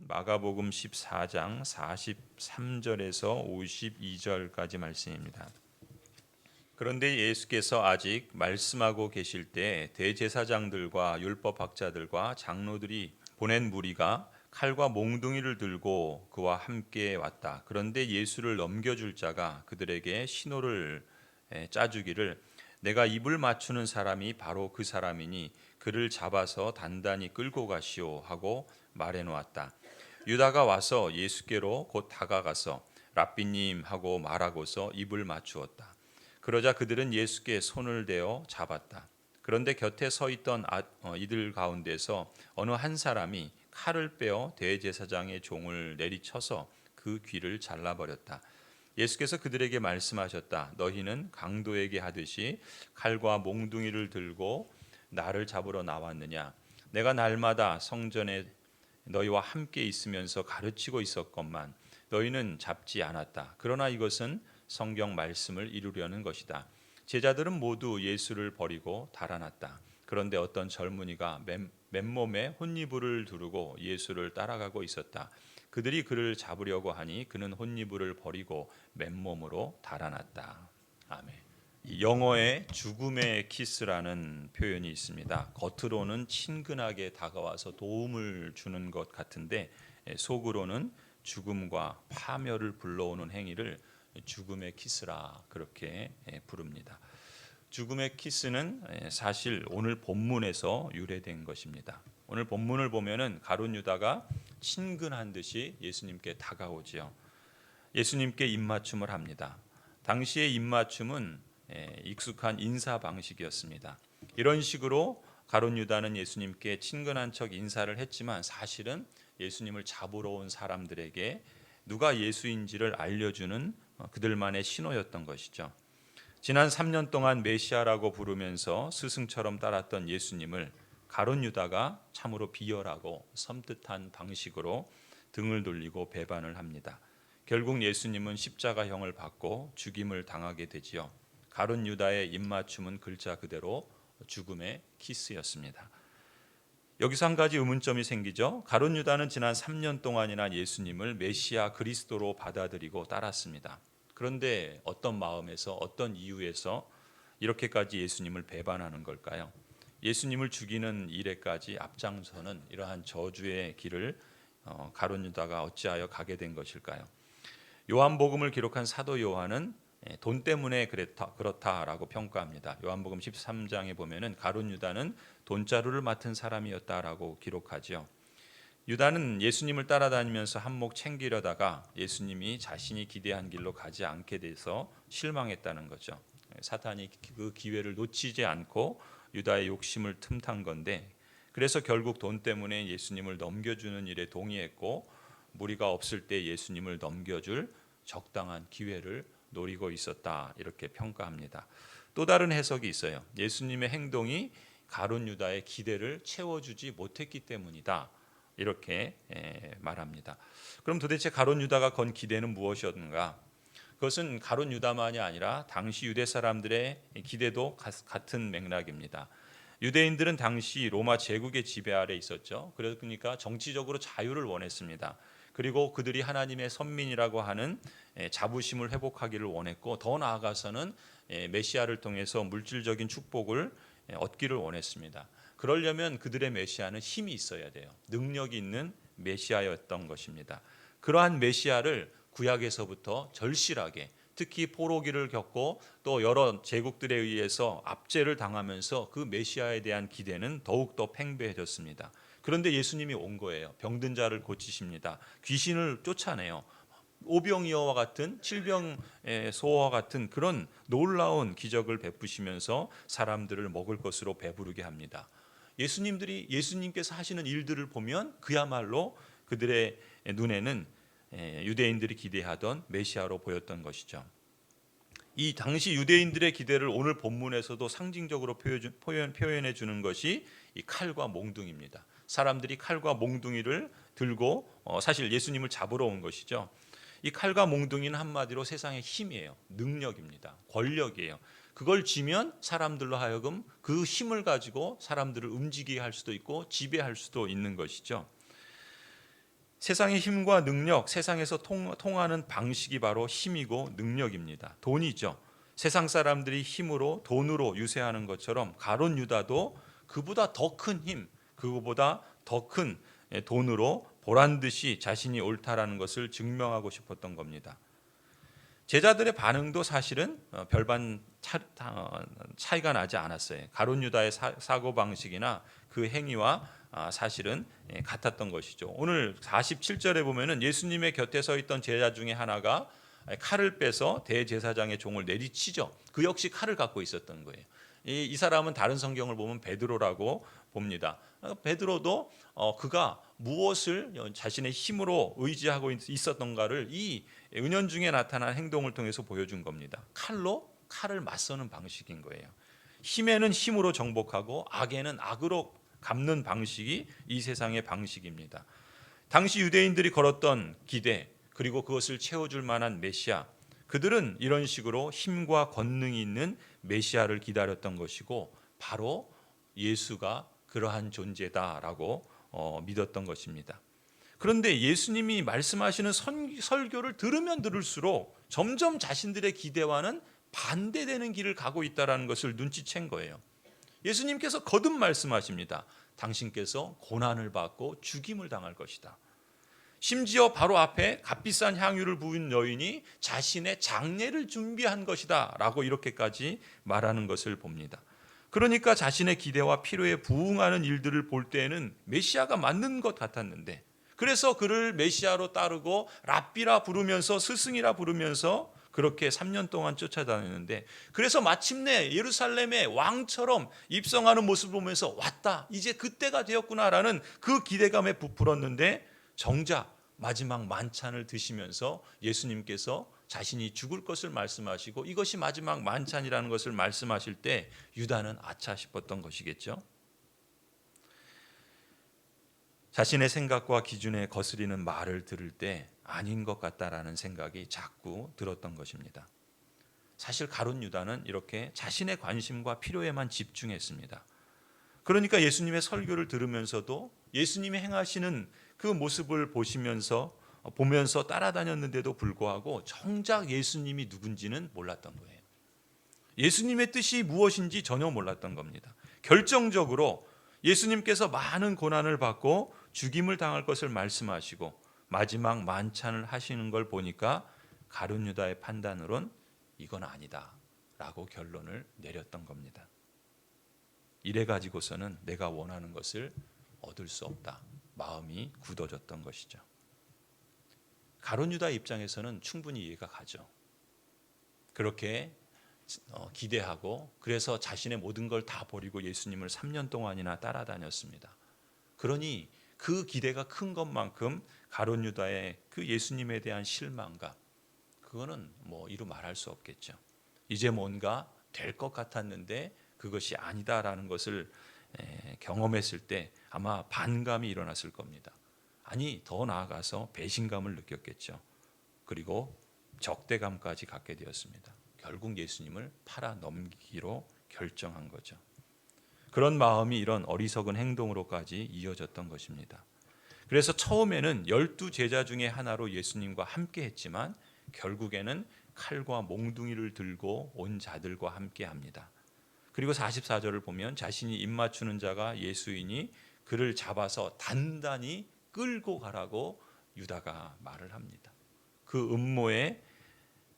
말씀은 마가복음 14장 43절에서 52절까지 말씀입니다. 그런데 예수께서 아직 말씀하고 계실 때 대제사장들과 율법학자들과 장로들이 보낸 무리가 칼과 몽둥이를 들고 그와 함께 왔다. 그런데 예수를 넘겨줄 자가 그들에게 신호를 짜주기를 내가 입을 맞추는 사람이 바로 그 사람이니 그를 잡아서 단단히 끌고 가시오 하고 말해 놓았다. 유다가 와서 예수께로 곧 다가가서 랍비님 하고 말하고서 입을 맞추었다. 그러자 그들은 예수께 손을 대어 잡았다. 그런데 곁에 서 있던 이들 가운데서 어느 한 사람이 칼을 빼어 대제사장의 종을 내리쳐서 그 귀를 잘라버렸다. 예수께서 그들에게 말씀하셨다. 너희는 강도에게 하듯이 칼과 몽둥이를 들고 나를 잡으러 나왔느냐? 내가 날마다 성전에 너희와 함께 있으면서 가르치고 있었건만 너희는 잡지 않았다. 그러나 이것은 성경 말씀을 이루려는 것이다. 제자들은 모두 예수를 버리고 달아났다. 그런데 어떤 젊은이가 맨몸에 혼이불을 두르고 예수를 따라가고 있었다. 그들이 그를 잡으려고 하니 그는 혼이불을 버리고 맨몸으로 달아났다. 아멘. 영어에 죽음의 키스라는 표현이 있습니다. 겉으로는 친근하게 다가와서 도움을 주는 것 같은데 속으로는 죽음과 파멸을 불러오는 행위를 죽음의 키스라 그렇게 부릅니다. 죽음의 키스는 사실 오늘 본문에서 유래된 것입니다. 오늘 본문을 보면은 가룟 유다가 친근한 듯이 예수님께 다가오지요. 예수님께 입맞춤을 합니다. 당시의 입맞춤은 익숙한 인사 방식이었습니다. 이런 식으로 가룟 유다는 예수님께 친근한 척 인사를 했지만 사실은 예수님을 잡으러 온 사람들에게 누가 예수인지를 알려주는 그들만의 신호였던 것이죠. 지난 3년 동안 메시아라고 부르면서 스승처럼 따랐던 예수님을 가룟 유다가 참으로 비열하고 섬뜩한 방식으로 등을 돌리고 배반을 합니다. 결국 예수님은 십자가형을 받고 죽임을 당하게 되지요. 가룟 유다의 입맞춤은 글자 그대로 죽음의 키스였습니다. 여기서 한 가지 의문점이 생기죠. 가룟 유다는 지난 3년 동안이나 예수님을 메시아 그리스도로 받아들이고 따랐습니다. 그런데 어떤 마음에서 어떤 이유에서 이렇게까지 예수님을 배반하는 걸까요? 예수님을 죽이는 일에까지 앞장서는 이러한 저주의 길을 가룟 유다가 어찌하여 가게 된 것일까요? 요한복음을 기록한 사도 요한은 돈 때문에 그렇다라고 평가합니다. 요한복음 13장에 보면은 가룟 유다는 돈자루를 맡은 사람이었다라고 기록하죠. 유다는 예수님을 따라다니면서 한몫 챙기려다가 예수님이 자신이 기대한 길로 가지 않게 돼서 실망했다는 거죠. 사탄이 그 기회를 놓치지 않고 유다의 욕심을 틈탄 건데 그래서 결국 돈 때문에 예수님을 넘겨주는 일에 동의했고 무리가 없을 때 예수님을 넘겨줄 적당한 기회를 노리고 있었다 이렇게 평가합니다. 또 다른 해석이 있어요. 예수님의 행동이 가룟 유다의 기대를 채워주지 못했기 때문이다 이렇게 말합니다. 그럼 도대체 가룟 유다가 건 기대는 무엇이었는가? 그것은 가룟 유다만이 아니라 당시 유대 사람들의 기대도 같은 맥락입니다. 유대인들은 당시 로마 제국의 지배 아래 있었죠. 그러니까 정치적으로 자유를 원했습니다. 그리고 그들이 하나님의 선민이라고 하는 자부심을 회복하기를 원했고 더 나아가서는 메시아를 통해서 물질적인 축복을 얻기를 원했습니다. 그러려면 그들의 메시아는 힘이 있어야 돼요. 능력이 있는 메시아였던 것입니다. 그러한 메시아를 구약에서부터 절실하게 특히 포로기를 겪고 또 여러 제국들에 의해서 압제를 당하면서 그 메시아에 대한 기대는 더욱더 팽배해졌습니다. 그런데 예수님이 온 거예요. 병든 자를 고치십니다. 귀신을 쫓아내요. 오병이어와 같은 칠병소와 같은 그런 놀라운 기적을 베푸시면서 사람들을 먹을 것으로 배부르게 합니다. 예수님께서 하시는 일들을 보면 그야말로 그들의 눈에는 유대인들이 기대하던 메시아로 보였던 것이죠. 이 당시 유대인들의 기대를 오늘 본문에서도 상징적으로 표현해 주는 것이 이 칼과 몽둥이입니다. 사람들이 칼과 몽둥이를 들고 사실 예수님을 잡으러 온 것이죠. 이 칼과 몽둥이는 한마디로 세상의 힘이에요. 능력입니다. 권력이에요. 그걸 쥐면 사람들로 하여금 그 힘을 가지고 사람들을 움직이게 할 수도 있고 지배할 수도 있는 것이죠. 세상의 힘과 능력, 세상에서 통하는 방식이 바로 힘이고 능력입니다. 돈이죠. 세상 사람들이 힘으로 돈으로 유세하는 것처럼 가룟 유다도 그보다 더 큰 힘, 그거보다 더 큰 돈으로 보란 듯이 자신이 옳다라는 것을 증명하고 싶었던 겁니다. 제자들의 반응도 사실은 별반 차이가 나지 않았어요. 가룟 유다의 사고 방식이나 그 행위와 사실은 같았던 것이죠. 오늘 47절에 보면은 예수님의 곁에 서 있던 제자 중에 하나가 칼을 빼서 대제사장의 종을 내리치죠. 그 역시 칼을 갖고 있었던 거예요. 이 사람은 다른 성경을 보면 베드로라고 봅니다. 베드로도 그가 무엇을 자신의 힘으로 의지하고 있었던가를 이 은연중에 나타난 행동을 통해서 보여준 겁니다. 칼을 맞서는 방식인 거예요. 힘에는 힘으로 정복하고 악에는 악으로 갚는 방식이 이 세상의 방식입니다. 당시 유대인들이 걸었던 기대, 그리고 그것을 채워줄 만한 메시아, 그들은 이런 식으로 힘과 권능이 있는 메시아를 기다렸던 것이고 바로 예수가 그러한 존재다라고 믿었던 것입니다. 그런데 예수님이 말씀하시는 설교를 들으면 들을수록 점점 자신들의 기대와는 반대되는 길을 가고 있다는 것을 눈치챈 거예요. 예수님께서 거듭 말씀하십니다. 당신께서 고난을 받고 죽임을 당할 것이다. 심지어 바로 앞에 값비싼 향유를 부은 여인이 자신의 장례를 준비한 것이다 라고 이렇게까지 말하는 것을 봅니다. 그러니까 자신의 기대와 필요에 부응하는 일들을 볼 때에는 메시아가 맞는 것 같았는데, 그래서 그를 메시아로 따르고 랍비라 부르면서 스승이라 부르면서 그렇게 3년 동안 쫓아다녔는데, 그래서 마침내 예루살렘의 왕처럼 입성하는 모습을 보면서 왔다, 이제 그때가 되었구나라는 그 기대감에 부풀었는데, 정작 마지막 만찬을 드시면서 예수님께서 자신이 죽을 것을 말씀하시고 이것이 마지막 만찬이라는 것을 말씀하실 때 유다는 아차 싶었던 것이겠죠. 자신의 생각과 기준에 거스리는 말을 들을 때 아닌 것 같다라는 생각이 자꾸 들었던 것입니다. 사실 가룟 유다는 이렇게 자신의 관심과 필요에만 집중했습니다. 그러니까 예수님의 설교를 들으면서도 예수님이 행하시는 그 모습을 보면서 따라다녔는데도 불구하고 정작 예수님이 누군지는 몰랐던 거예요. 예수님의 뜻이 무엇인지 전혀 몰랐던 겁니다. 결정적으로 예수님께서 많은 고난을 받고 죽임을 당할 것을 말씀하시고 마지막 만찬을 하시는 걸 보니까 가룟 유다의 판단으론 이건 아니다 라고 결론을 내렸던 겁니다. 이래 가지고서는 내가 원하는 것을 얻을 수 없다, 마음이 굳어졌던 것이죠. 가룟 유다 입장에서는 충분히 이해가 가죠. 그렇게 기대하고 그래서 자신의 모든 걸 다 버리고 예수님을 3년 동안이나 따라다녔습니다. 그러니 그 기대가 큰 것만큼 가룟 유다의 그 예수님에 대한 실망감, 그거는 이루 말할 수 없겠죠. 이제 뭔가 될 것 같았는데 그것이 아니다라는 것을 경험했을 때 아마 반감이 일어났을 겁니다. 아니, 더 나아가서 배신감을 느꼈겠죠. 그리고 적대감까지 갖게 되었습니다. 결국 예수님을 팔아 넘기기로 결정한 거죠. 그런 마음이 이런 어리석은 행동으로까지 이어졌던 것입니다. 그래서 처음에는 12 제자 중에 하나로 예수님과 함께 했지만 결국에는 칼과 몽둥이를 들고 온 자들과 함께 합니다. 그리고 44절을 보면 자신이 입맞추는 자가 예수이니 그를 잡아서 단단히 끌고 가라고 유다가 말을 합니다. 그 음모의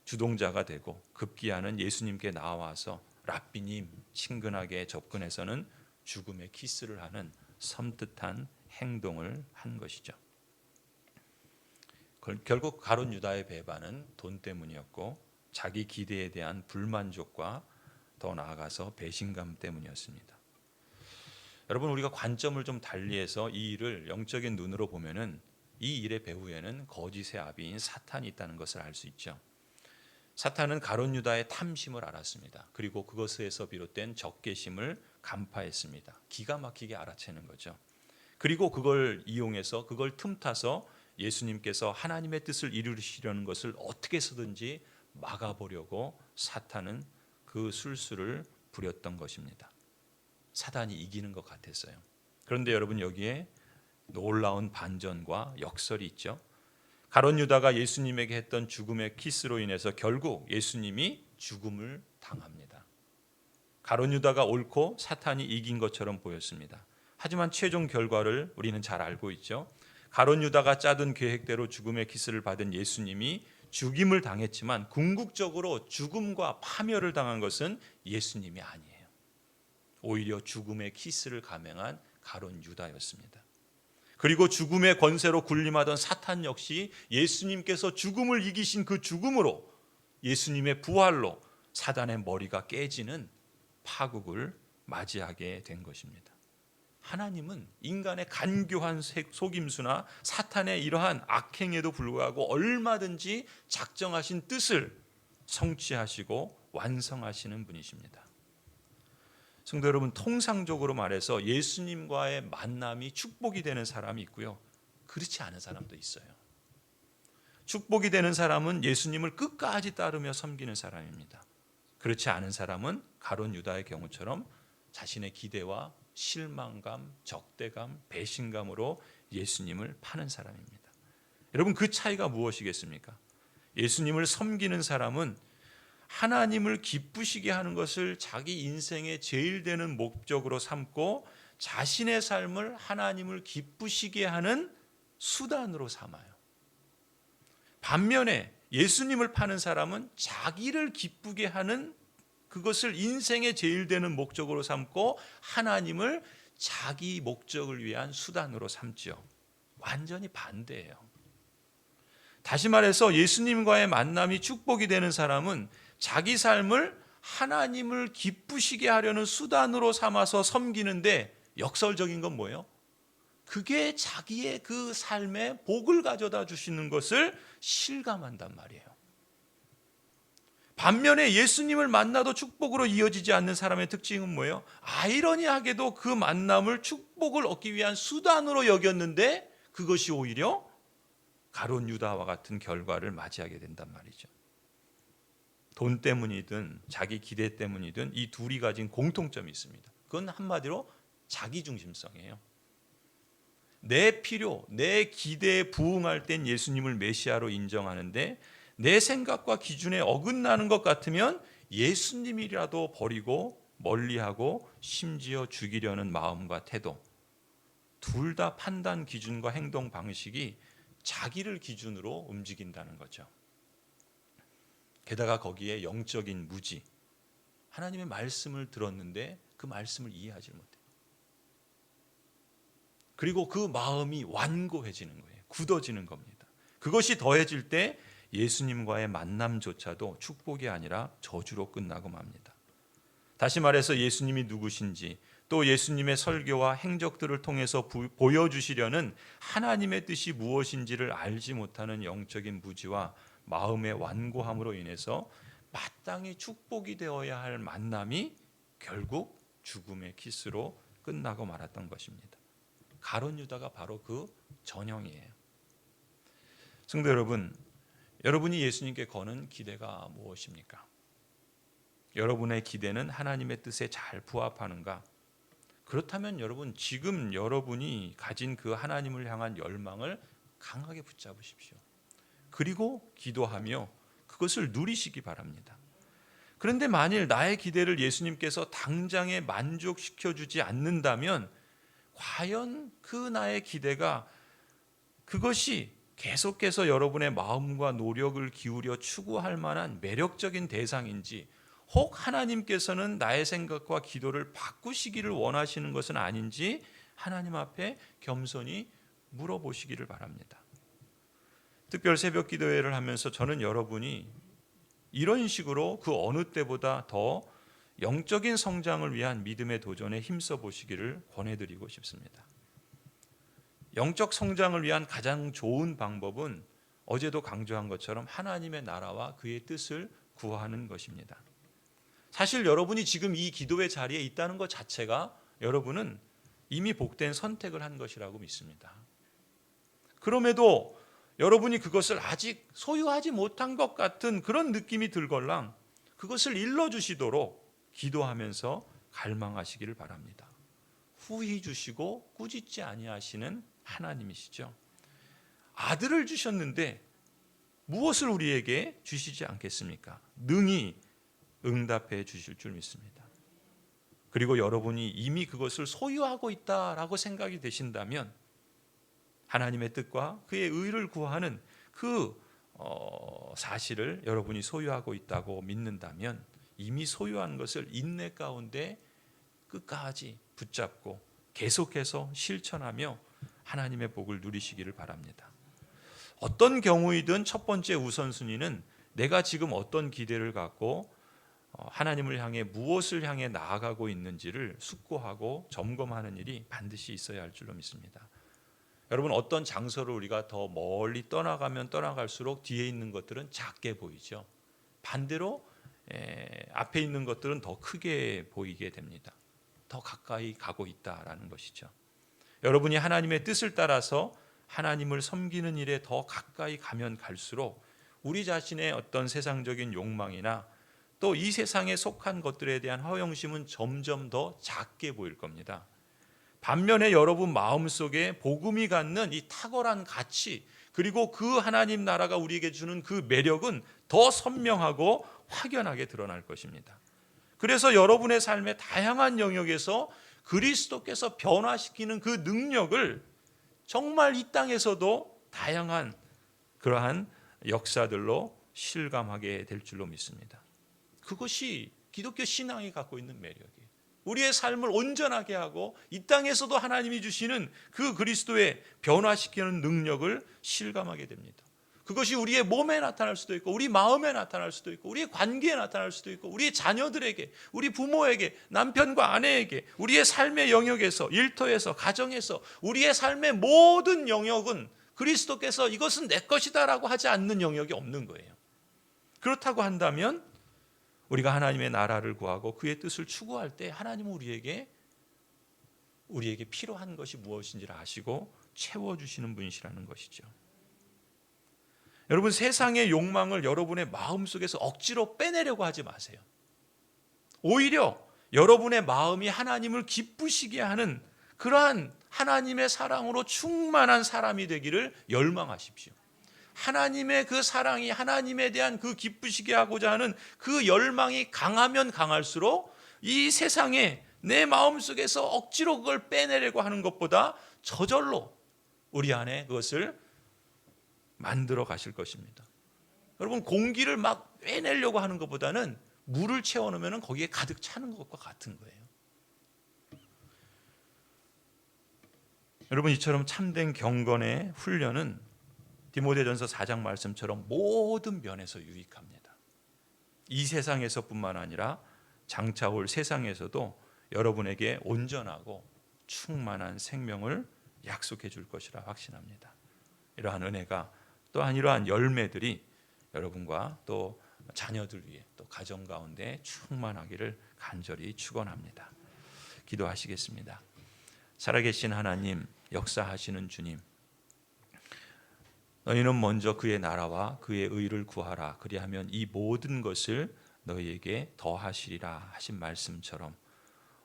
주동자가 되고 급기야는 예수님께 나와서 랍비님 친근하게 접근해서는 죽음의 키스를 하는 섬뜩한 행동을 한 것이죠. 결국 가룟 유다의 배반은 돈 때문이었고 자기 기대에 대한 불만족과 더 나아가서 배신감 때문이었습니다. 여러분, 우리가 관점을 좀 달리해서 이 일을 영적인 눈으로 보면은 이 일의 배후에는 거짓의 아비인 사탄이 있다는 것을 알 수 있죠. 사탄은 가룟 유다의 탐심을 알았습니다. 그리고 그것에서 비롯된 적개심을 간파했습니다. 기가 막히게 알아채는 거죠. 그리고 그걸 이용해서 그걸 틈타서 예수님께서 하나님의 뜻을 이루시려는 것을 어떻게 해서든지 막아보려고 사탄은 그 술수를 부렸던 것입니다. 사단이 이기는 것 같았어요. 그런데 여러분, 여기에 놀라운 반전과 역설이 있죠. 가룟 유다가 예수님에게 했던 죽음의 키스로 인해서 결국 예수님이 죽음을 당합니다. 가룟 유다가 옳고 사탄이 이긴 것처럼 보였습니다. 하지만 최종 결과를 우리는 잘 알고 있죠. 가룟 유다가 짜둔 계획대로 죽음의 키스를 받은 예수님이 죽임을 당했지만 궁극적으로 죽음과 파멸을 당한 것은 예수님이 아니에요. 오히려 죽음의 키스를 감행한 가룟 유다였습니다. 그리고 죽음의 권세로 군림하던 사탄 역시 예수님께서 죽음을 이기신 그 죽음으로, 예수님의 부활로 사단의 머리가 깨지는 파국을 맞이하게 된 것입니다. 하나님은 인간의 간교한 속임수나 사탄의 이러한 악행에도 불구하고 얼마든지 작정하신 뜻을 성취하시고 완성하시는 분이십니다. 성도 여러분, 통상적으로 말해서 예수님과의 만남이 축복이 되는 사람이 있고요, 그렇지 않은 사람도 있어요. 축복이 되는 사람은 예수님을 끝까지 따르며 섬기는 사람입니다. 그렇지 않은 사람은 가룟 유다의 경우처럼 자신의 기대와 실망감, 적대감, 배신감으로 예수님을 파는 사람입니다. 여러분, 그 차이가 무엇이겠습니까? 예수님을 섬기는 사람은 하나님을 기쁘시게 하는 것을 자기 인생의 제일 되는 목적으로 삼고 자신의 삶을 하나님을 기쁘시게 하는 수단으로 삼아요. 반면에 예수님을 파는 사람은 자기를 기쁘게 하는 그것을 인생의 제일 되는 목적으로 삼고 하나님을 자기 목적을 위한 수단으로 삼지요. 완전히 반대예요. 다시 말해서 예수님과의 만남이 축복이 되는 사람은 자기 삶을 하나님을 기쁘시게 하려는 수단으로 삼아서 섬기는데, 역설적인 건 뭐예요? 그게 자기의 그 삶에 복을 가져다 주시는 것을 실감한단 말이에요. 반면에 예수님을 만나도 축복으로 이어지지 않는 사람의 특징은 뭐예요? 아이러니하게도 그 만남을 축복을 얻기 위한 수단으로 여겼는데 그것이 오히려 가룟 유다와 같은 결과를 맞이하게 된단 말이죠. 돈 때문이든 자기 기대 때문이든 이 둘이 가진 공통점이 있습니다. 그건 한마디로 자기중심성이에요. 내 필요, 내 기대에 부응할 땐 예수님을 메시아로 인정하는데 내 생각과 기준에 어긋나는 것 같으면 예수님이라도 버리고 멀리하고 심지어 죽이려는 마음과 태도, 둘 다 판단 기준과 행동 방식이 자기를 기준으로 움직인다는 거죠. 게다가 거기에 영적인 무지, 하나님의 말씀을 들었는데 그 말씀을 이해하지 못해요. 그리고 그 마음이 완고해지는 거예요. 굳어지는 겁니다. 그것이 더해질 때 예수님과의 만남조차도 축복이 아니라 저주로 끝나고 맙니다. 다시 말해서 예수님이 누구신지, 또 예수님의 설교와 행적들을 통해서 보여주시려는 하나님의 뜻이 무엇인지를 알지 못하는 영적인 무지와 마음의 완고함으로 인해서 마땅히 축복이 되어야 할 만남이 결국 죽음의 키스로 끝나고 말았던 것입니다. 가룟 유다가 바로 그 전형이에요. 성도 여러분, 여러분이 예수님께 거는 기대가 무엇입니까? 여러분의 기대는 하나님의 뜻에 잘 부합하는가? 그렇다면 여러분, 지금 여러분이 가진 그 하나님을 향한 열망을 강하게 붙잡으십시오. 그리고 기도하며 그것을 누리시기 바랍니다. 그런데 만일 나의 기대를 예수님께서 당장에 만족시켜주지 않는다면 과연 그 나의 기대가 그것이 계속해서 여러분의 마음과 노력을 기울여 추구할 만한 매력적인 대상인지, 혹 하나님께서는 나의 생각과 기도를 바꾸시기를 원하시는 것은 아닌지 하나님 앞에 겸손히 물어보시기를 바랍니다. 특별 새벽 기도회를 하면서 저는 여러분이 이런 식으로 그 어느 때보다 더 영적인 성장을 위한 믿음의 도전에 힘써 보시기를 권해드리고 싶습니다. 영적 성장을 위한 가장 좋은 방법은 어제도 강조한 것처럼 하나님의 나라와 그의 뜻을 구하는 것입니다. 사실 여러분이 지금 이 기도의 자리에 있다는 것 자체가 여러분은 이미 복된 선택을 한 것이라고 믿습니다. 그럼에도 여러분이 그것을 아직 소유하지 못한 것 같은 그런 느낌이 들걸랑 그것을 일러주시도록 기도하면서 갈망하시기를 바랍니다. 후히 주시고 꾸짖지 아니하시는 하나님이시죠. 아들을 주셨는데 무엇을 우리에게 주시지 않겠습니까? 능히 응답해 주실 줄 믿습니다. 그리고 여러분이 이미 그것을 소유하고 있다라고 생각이 되신다면 하나님의 뜻과 그의 의를 구하는 그 사실을 여러분이 소유하고 있다고 믿는다면 이미 소유한 것을 인내 가운데 끝까지 붙잡고 계속해서 실천하며 하나님의 복을 누리시기를 바랍니다. 어떤 경우이든 첫 번째 우선순위는 내가 지금 어떤 기대를 갖고 하나님을 향해 무엇을 향해 나아가고 있는지를 숙고하고 점검하는 일이 반드시 있어야 할 줄로 믿습니다. 여러분, 어떤 장소를 우리가 더 멀리 떠나가면 떠나갈수록 뒤에 있는 것들은 작게 보이죠. 반대로 앞에 있는 것들은 더 크게 보이게 됩니다. 더 가까이 가고 있다라는 것이죠. 여러분이 하나님의 뜻을 따라서 하나님을 섬기는 일에 더 가까이 가면 갈수록 우리 자신의 어떤 세상적인 욕망이나 또 이 세상에 속한 것들에 대한 허영심은 점점 더 작게 보일 겁니다. 반면에 여러분 마음속에 복음이 갖는 이 탁월한 가치, 그리고 그 하나님 나라가 우리에게 주는 그 매력은 더 선명하고 확연하게 드러날 것입니다. 그래서 여러분의 삶의 다양한 영역에서 그리스도께서 변화시키는 그 능력을 정말 이 땅에서도 다양한 그러한 역사들로 실감하게 될 줄로 믿습니다. 그것이 기독교 신앙이 갖고 있는 매력이에요. 우리의 삶을 온전하게 하고 이 땅에서도 하나님이 주시는 그 그리스도의 변화시키는 능력을 실감하게 됩니다. 그것이 우리의 몸에 나타날 수도 있고 우리 마음에 나타날 수도 있고 우리의 관계에 나타날 수도 있고 우리의 자녀들에게, 우리 부모에게, 남편과 아내에게, 우리의 삶의 영역에서, 일터에서, 가정에서 우리의 삶의 모든 영역은 그리스도께서 이것은 내 것이다라고 하지 않는 영역이 없는 거예요. 그렇다고 한다면 우리가 하나님의 나라를 구하고 그의 뜻을 추구할 때 하나님은 우리에게 필요한 것이 무엇인지를 아시고 채워주시는 분이시라는 것이죠. 여러분, 세상의 욕망을 여러분의 마음속에서 억지로 빼내려고 하지 마세요. 오히려 여러분의 마음이 하나님을 기쁘시게 하는 그러한 하나님의 사랑으로 충만한 사람이 되기를 열망하십시오. 하나님의 그 사랑이, 하나님에 대한 그 기쁘시게 하고자 하는 그 열망이 강하면 강할수록 이 세상에 내 마음속에서 억지로 그걸 빼내려고 하는 것보다 저절로 우리 안에 그것을 만들어 가실 것입니다. 여러분, 공기를 막 빼내려고 하는 것보다는 물을 채워놓으면 거기에 가득 차는 것과 같은 거예요. 여러분, 이처럼 참된 경건의 훈련은 디모데전서 4장 말씀처럼 모든 면에서 유익합니다. 이 세상에서뿐만 아니라 장차 올 세상에서도 여러분에게 온전하고 충만한 생명을 약속해 줄 것이라 확신합니다. 이러한 은혜가, 또한 이러한 열매들이 여러분과 또 자녀들 위해, 또 가정 가운데 충만하기를 간절히 축원합니다. 기도하시겠습니다. 살아계신 하나님, 역사하시는 주님, 너희는 먼저 그의 나라와 그의 의를 구하라. 그리하면 이 모든 것을 너희에게 더하시리라 하신 말씀처럼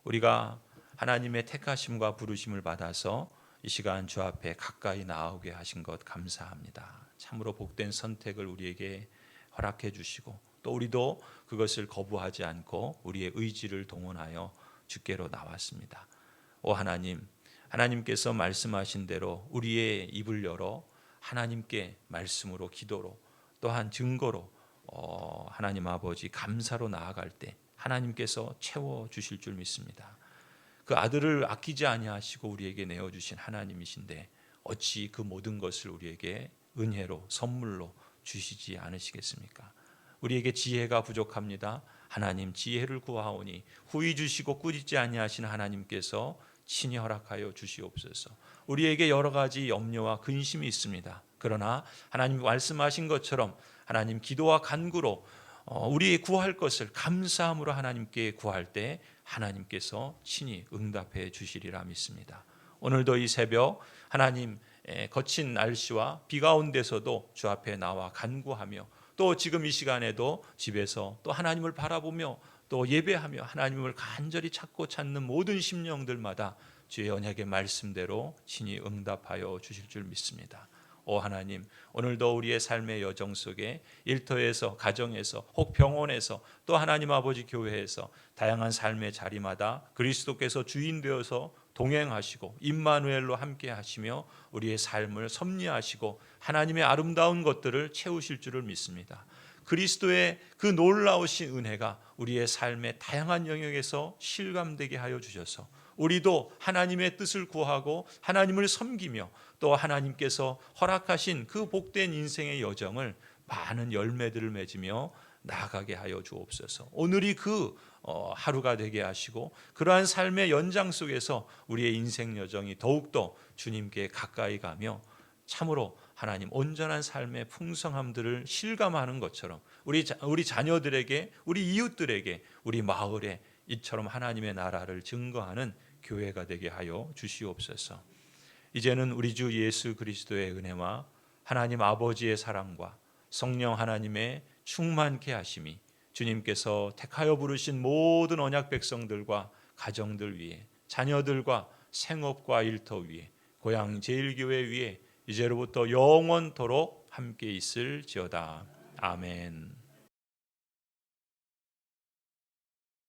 우리가 하나님의 택하심과 부르심을 받아서 이 시간 주 앞에 가까이 나오게 하신 것 감사합니다. 참으로 복된 선택을 우리에게 허락해 주시고 또 우리도 그것을 거부하지 않고 우리의 의지를 동원하여 주께로 나왔습니다. 오 하나님, 하나님께서 말씀하신 대로 우리의 입을 열어 하나님께 말씀으로, 기도로, 또한 증거로 하나님 아버지 감사로 나아갈 때 하나님께서 채워주실 줄 믿습니다. 그 아들을 아끼지 아니하시고 우리에게 내어주신 하나님이신데 어찌 그 모든 것을 우리에게 은혜로, 선물로 주시지 않으시겠습니까? 우리에게 지혜가 부족합니다. 하나님, 지혜를 구하오니 후히 주시고 꾸짖지 아니하신 하나님께서 친히 허락하여 주시옵소서. 우리에게 여러 가지 염려와 근심이 있습니다. 그러나 하나님 말씀하신 것처럼 하나님 기도와 간구로 우리 구할 것을 감사함으로 하나님께 구할 때 하나님께서 친히 응답해 주시리라 믿습니다. 오늘도 이 새벽 하나님 거친 날씨와 비 가운데서도 주 앞에 나와 간구하며 또 지금 이 시간에도 집에서 또 하나님을 바라보며 또 예배하며 하나님을 간절히 찾고 찾는 모든 심령들마다 주의 언약의 말씀대로 친히 응답하여 주실 줄 믿습니다. 오 하나님, 오늘도 우리의 삶의 여정 속에 일터에서, 가정에서, 혹 병원에서, 또 하나님 아버지 교회에서 다양한 삶의 자리마다 그리스도께서 주인 되어서 동행하시고 임마누엘로 함께 하시며 우리의 삶을 섭리하시고 하나님의 아름다운 것들을 채우실 줄을 믿습니다. 그리스도의 그 놀라우신 은혜가 우리의 삶의 다양한 영역에서 실감되게 하여 주셔서 우리도 하나님의 뜻을 구하고 하나님을 섬기며 또 하나님께서 허락하신 그 복된 인생의 여정을 많은 열매들을 맺으며 나아가게 하여 주옵소서. 오늘이 그 하루가 되게 하시고 그러한 삶의 연장 속에서 우리의 인생 여정이 더욱더 주님께 가까이 가며 참으로 하나님 온전한 삶의 풍성함들을 실감하는 것처럼 우리 자녀들에게, 우리 이웃들에게, 우리 마을에 이처럼 하나님의 나라를 증거하는 교회가 되게 하여 주시옵소서. 이제는 우리 주 예수 그리스도의 은혜와 하나님 아버지의 사랑과 성령 하나님의 충만케 하심이 주님께서 택하여 부르신 모든 언약 백성들과 가정들 위에, 자녀들과 생업과 일터 위에, 고향 제일교회 위에 이제로부터 영원토록 함께 있을지어다. 아멘.